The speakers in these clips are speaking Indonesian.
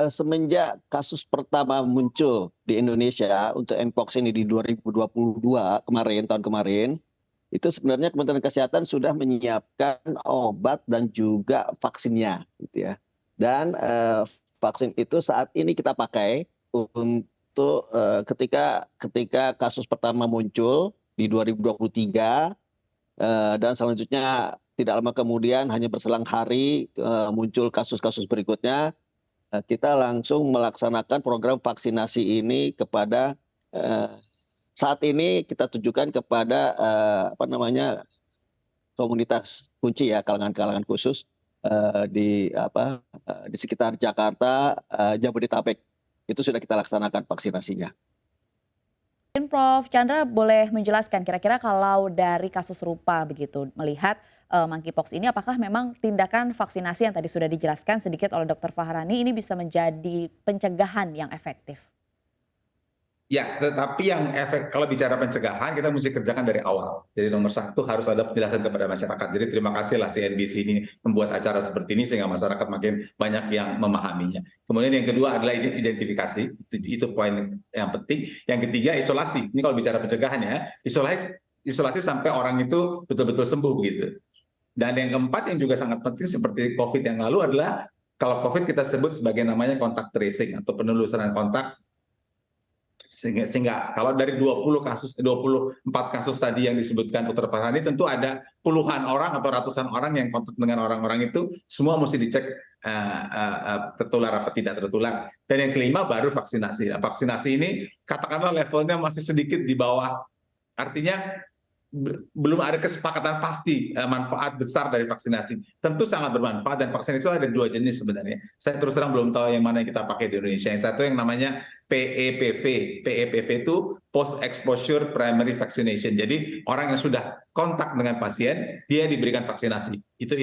Semenjak kasus pertama muncul di Indonesia untuk Mpox ini di 2022 kemarin, tahun kemarin, itu sebenarnya Kementerian Kesehatan sudah menyiapkan obat dan juga vaksinnya, gitu ya. Dan vaksin itu saat ini kita pakai untuk ketika kasus pertama muncul di 2023 dan selanjutnya tidak lama kemudian hanya berselang hari muncul kasus-kasus berikutnya. Kita langsung melaksanakan program vaksinasi ini kepada saat ini kita tujukan kepada apa namanya komunitas kunci ya, kalangan-kalangan khusus di sekitar Jakarta, Jabodetabek. Itu sudah kita laksanakan vaksinasinya. Mungkin Prof. Chandra boleh menjelaskan kira-kira kalau dari kasus serupa begitu, melihat monkeypox ini apakah memang tindakan vaksinasi yang tadi sudah dijelaskan sedikit oleh Dr. Fahrani ini bisa menjadi pencegahan yang efektif? Ya, tetapi yang kalau bicara pencegahan kita mesti kerjakan dari awal. Jadi nomor satu harus ada penjelasan kepada masyarakat. Jadi terima kasihlah CNBC ini membuat acara seperti ini sehingga masyarakat makin banyak yang memahaminya. Kemudian yang kedua adalah identifikasi, itu poin yang penting. Yang ketiga isolasi. Ini kalau bicara pencegahan ya, isolasi sampai orang itu betul-betul sembuh begitu. Dan yang keempat yang juga sangat penting seperti COVID yang lalu adalah kalau COVID kita sebut sebagai namanya kontak tracing atau penelusuran kontak. Sehingga kalau dari 24 kasus tadi yang disebutkan Dr. Farhani tentu ada puluhan orang atau ratusan orang yang kontak dengan orang-orang itu, semua mesti dicek tertular apa tidak tertular. Dan yang kelima baru vaksinasi. Nah, vaksinasi ini katakanlah levelnya masih sedikit di bawah, artinya belum ada kesepakatan pasti manfaat besar dari vaksinasi. Tentu sangat bermanfaat dan vaksin itu ada dua jenis sebenarnya. Saya terus terang belum tahu yang mana yang kita pakai di Indonesia. Yang satu yang namanya PEPV. PEPV itu Post Exposure Primary Vaccination. Jadi orang yang sudah kontak dengan pasien, dia diberikan vaksinasi. Itu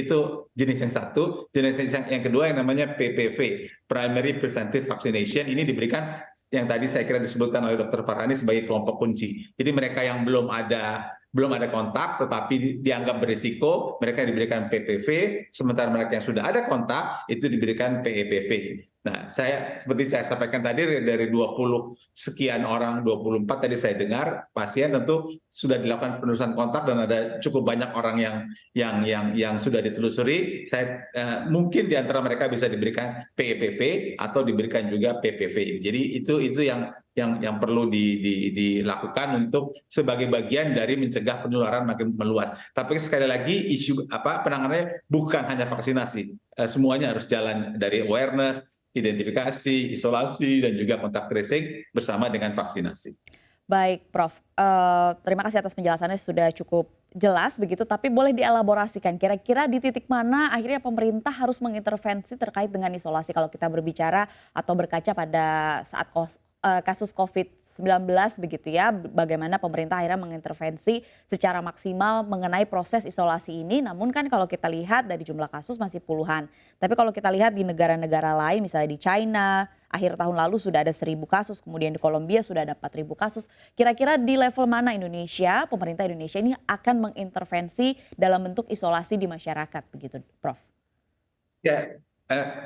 jenis yang satu. Jenis yang kedua yang namanya PPV, Primary Preventive Vaccination. Ini diberikan yang tadi saya kira disebutkan oleh Dr. Farhani sebagai kelompok kunci. Jadi mereka yang belum ada kontak tetapi dianggap berisiko, mereka diberikan PPV, sementara mereka yang sudah ada kontak itu diberikan PEPV. Nah, seperti saya sampaikan tadi dari 20 sekian orang, 24 tadi saya dengar pasien tentu sudah dilakukan penelusuran kontak dan ada cukup banyak orang yang sudah ditelusuri. Mungkin di antara mereka bisa diberikan PEPV atau diberikan juga PPV. Jadi itu yang perlu dilakukan untuk sebagai bagian dari mencegah penularan makin meluas. Tapi sekali lagi isu penanganannya bukan hanya vaksinasi, semuanya harus jalan dari awareness, identifikasi, isolasi, dan juga kontak tracing bersama dengan vaksinasi. Baik, Prof. Terima kasih atas penjelasannya sudah cukup jelas begitu, tapi boleh dielaborasikan kira-kira di titik mana akhirnya pemerintah harus mengintervensi terkait dengan isolasi kalau kita berbicara atau berkaca pada saat kasus COVID-19 begitu ya, bagaimana pemerintah akhirnya mengintervensi secara maksimal mengenai proses isolasi ini. Namun kan kalau kita lihat dari jumlah kasus masih puluhan. Tapi kalau kita lihat di negara-negara lain misalnya di China, akhir tahun lalu sudah ada 1.000 kasus, kemudian di Kolombia sudah ada 4.000 kasus. Kira-kira di level mana pemerintah Indonesia ini akan mengintervensi dalam bentuk isolasi di masyarakat begitu, Prof? Ya,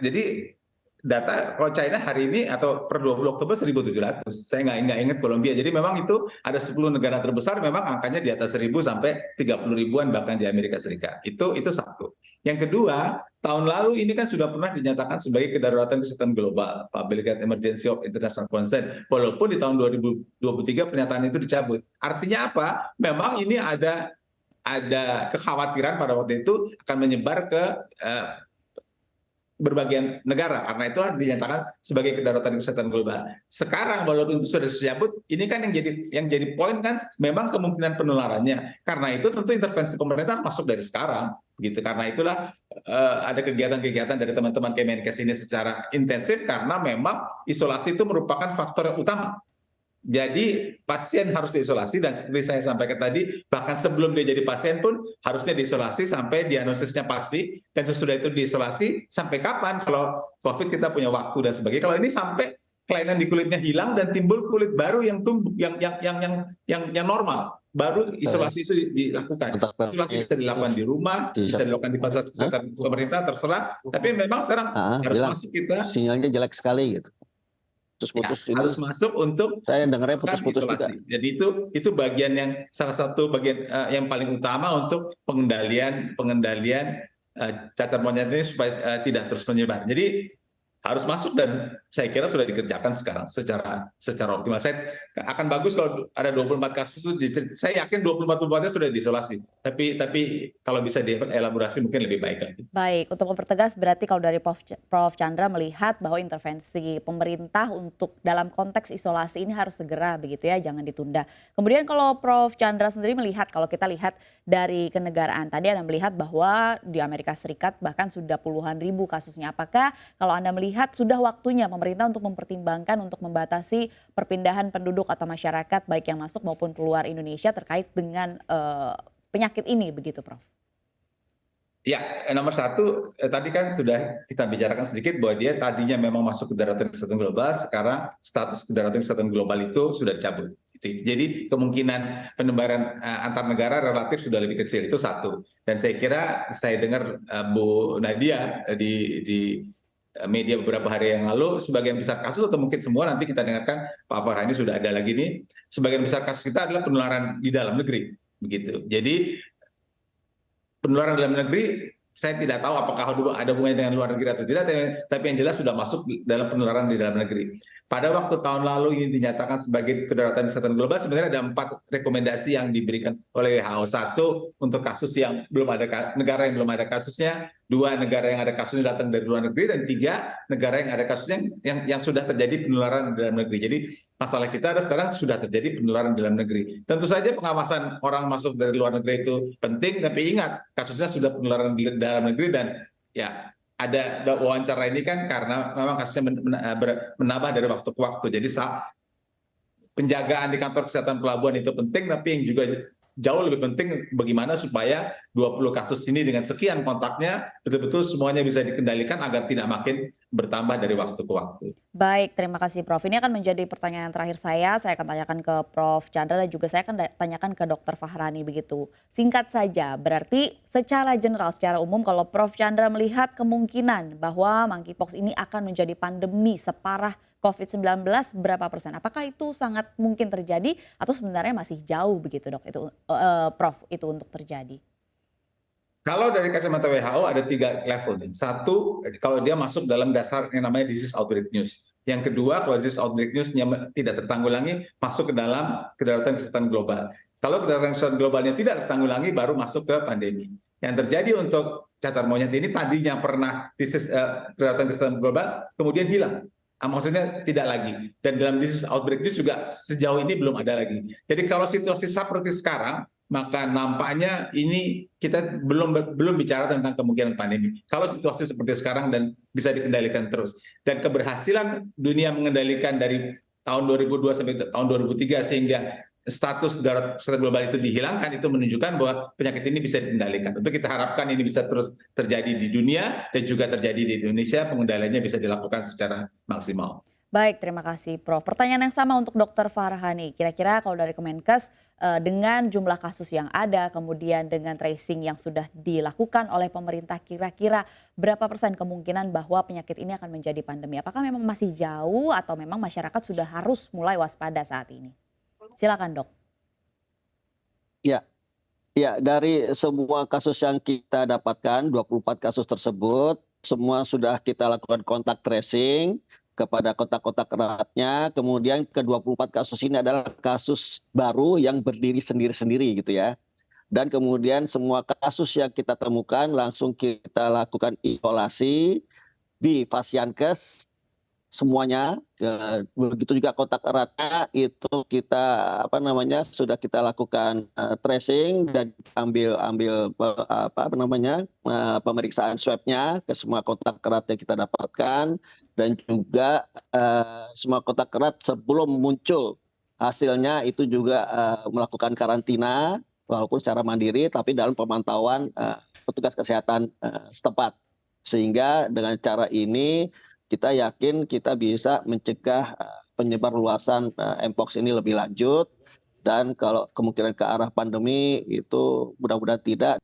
jadi data kalau China hari ini atau per 20 Oktober 1.700. Saya nggak ingat Kolombia. Jadi memang itu ada 10 negara terbesar memang angkanya di atas 1.000 sampai 30 ribuan bahkan di Amerika Serikat. Itu satu. Yang kedua, tahun lalu ini kan sudah pernah dinyatakan sebagai kedaruratan kesehatan global, Public Health Emergency of International Concern. Walaupun di tahun 2023 pernyataan itu dicabut. Artinya apa? Memang ini ada kekhawatiran pada waktu itu akan menyebar ke berbagai negara, karena itulah dinyatakan sebagai kedaruratan kesehatan global. Sekarang walaupun itu sudah dicabut, ini kan yang jadi poin kan memang kemungkinan penularannya. Karena itu tentu intervensi pemerintah masuk dari sekarang, gitu. Karena itulah ada kegiatan-kegiatan dari teman-teman Kemenkes ini secara intensif karena memang isolasi itu merupakan faktor yang utama. Jadi pasien harus diisolasi dan seperti saya sampaikan tadi, bahkan sebelum dia jadi pasien pun harusnya diisolasi sampai diagnosisnya pasti, dan sesudah itu diisolasi sampai kapan? Kalau COVID kita punya waktu dan sebagainya. Kalau ini sampai kelainan di kulitnya hilang dan timbul kulit baru yang tumbuh yang normal. Baru isolasi itu dilakukan. Isolasi bisa dilakukan di rumah, bisa dilakukan di fasilitas kesehatan pemerintah, terserah. Tapi memang sekarang harus masuk kita. Sinyalnya jelek sekali gitu. Putus-putus Ya, harus masuk untuk saya dengarnya putus-putus juga. Jadi itu bagian yang salah satu bagian yang paling utama untuk pengendalian cacar monyet ini supaya tidak terus menyebar. Jadi harus masuk dan saya kira sudah dikerjakan sekarang secara optimal. Saya akan bagus kalau ada 24 kasus itu, saya yakin 24-24-nya sudah diisolasi. Tapi kalau bisa dielaborasi mungkin lebih baik lagi. Baik, untuk mempertegas berarti kalau dari Prof Chandra melihat bahwa intervensi pemerintah untuk dalam konteks isolasi ini harus segera begitu ya, jangan ditunda. Kemudian kalau Prof Chandra sendiri melihat, kalau kita lihat dari kenegaraan, tadi Anda melihat bahwa di Amerika Serikat bahkan sudah puluhan ribu kasusnya. Apakah kalau Anda melihat sudah waktunya pemerintah untuk mempertimbangkan untuk membatasi perpindahan penduduk atau masyarakat baik yang masuk maupun keluar Indonesia terkait dengan penyakit ini begitu Prof? Ya, nomor satu tadi kan sudah kita bicarakan sedikit bahwa dia tadinya memang masuk ke daratan kesehatan global, sekarang status kedaruratan kesehatan global itu sudah dicabut. Jadi kemungkinan penyebaran antar negara relatif sudah lebih kecil, itu satu. Dan saya kira saya dengar Bu Nadia di media beberapa hari yang lalu, sebagian besar kasus atau mungkin semua nanti kita dengarkan Pak Farhani sudah ada lagi nih, sebagian besar kasus kita adalah penularan di dalam negeri, begitu. Jadi penularan dalam negeri saya tidak tahu apakah ada hubungannya dengan luar negeri atau tidak, tapi yang jelas sudah masuk dalam penularan di dalam negeri. Pada waktu tahun lalu ini dinyatakan sebagai kedaruratan kesehatan global, sebenarnya ada 4 rekomendasi yang diberikan oleh WHO. 1 untuk kasus yang belum ada, negara yang belum ada kasusnya, 2 negara yang ada kasusnya datang dari luar negeri, dan 3 negara yang ada kasusnya yang sudah terjadi penularan di dalam negeri. Jadi masalah kita ada sekarang sudah terjadi penularan di dalam negeri. Tentu saja pengawasan orang masuk dari luar negeri itu penting, tapi ingat kasusnya sudah penularan di dalam negeri dan ya ada wawancara ini kan karena memang kasusnya menambah dari waktu ke waktu. Jadi penjagaan di kantor kesehatan pelabuhan itu penting, tapi yang juga jauh lebih penting bagaimana supaya 20 kasus ini dengan sekian kontaknya betul-betul semuanya bisa dikendalikan agar tidak makin bertambah dari waktu ke waktu. Baik, terima kasih Prof. Ini akan menjadi pertanyaan terakhir saya akan tanyakan ke Prof Chandra dan juga saya akan tanyakan ke Dr. Fahrani begitu. Singkat saja, berarti secara general, secara umum kalau Prof Chandra melihat kemungkinan bahwa monkeypox ini akan menjadi pandemi separah COVID-19 berapa persen? Apakah itu sangat mungkin terjadi atau sebenarnya masih jauh begitu dok? Itu Prof itu untuk terjadi. Kalau dari kacamata WHO ada 3 level. 1, kalau dia masuk dalam dasar yang namanya disease outbreak news. Yang kedua, kalau disease outbreak news tidak tertanggulangi, masuk ke dalam kedaruratan kesehatan global. Kalau kedaruratan kesehatan globalnya tidak tertanggulangi, baru masuk ke pandemi. Yang terjadi untuk cacar monyet ini tadinya pernah kedaruratan kesehatan global, kemudian hilang. Maksudnya tidak lagi. Dan dalam disease outbreak news juga sejauh ini belum ada lagi. Jadi kalau situasi seperti sekarang, maka nampaknya ini kita belum bicara tentang kemungkinan pandemi. Kalau situasi seperti sekarang dan bisa dikendalikan terus. Dan keberhasilan dunia mengendalikan dari tahun 2002 sampai tahun 2003 sehingga status darurat kesehatan global itu dihilangkan, itu menunjukkan bahwa penyakit ini bisa dikendalikan. Tentu kita harapkan ini bisa terus terjadi di dunia dan juga terjadi di Indonesia, pengendaliannya bisa dilakukan secara maksimal. Baik, terima kasih Prof. Pertanyaan yang sama untuk Dr. Farhani. Kira-kira kalau dari Kemenkes dengan jumlah kasus yang ada, kemudian dengan tracing yang sudah dilakukan oleh pemerintah, kira-kira berapa persen kemungkinan bahwa penyakit ini akan menjadi pandemi? Apakah memang masih jauh atau memang masyarakat sudah harus mulai waspada saat ini? Silakan dok. Ya, dari semua kasus yang kita dapatkan, 24 kasus tersebut, semua sudah kita lakukan kontak tracing kepada kotak-kotak eratnya. Kemudian ke 24 kasus ini adalah kasus baru yang berdiri sendiri-sendiri gitu ya. Dan kemudian semua kasus yang kita temukan langsung kita lakukan isolasi di Fasiankes semuanya. Begitu juga kontak eratnya itu kita sudah kita lakukan tracing dan ambil pemeriksaan swabnya ke semua kontak erat yang kita dapatkan, dan juga semua kontak erat sebelum muncul hasilnya itu juga melakukan karantina walaupun secara mandiri tapi dalam pemantauan petugas kesehatan setempat, sehingga dengan cara ini kita yakin kita bisa mencegah penyebar luasan mpox ini lebih lanjut, dan kalau kemungkinan ke arah pandemi itu mudah-mudahan tidak.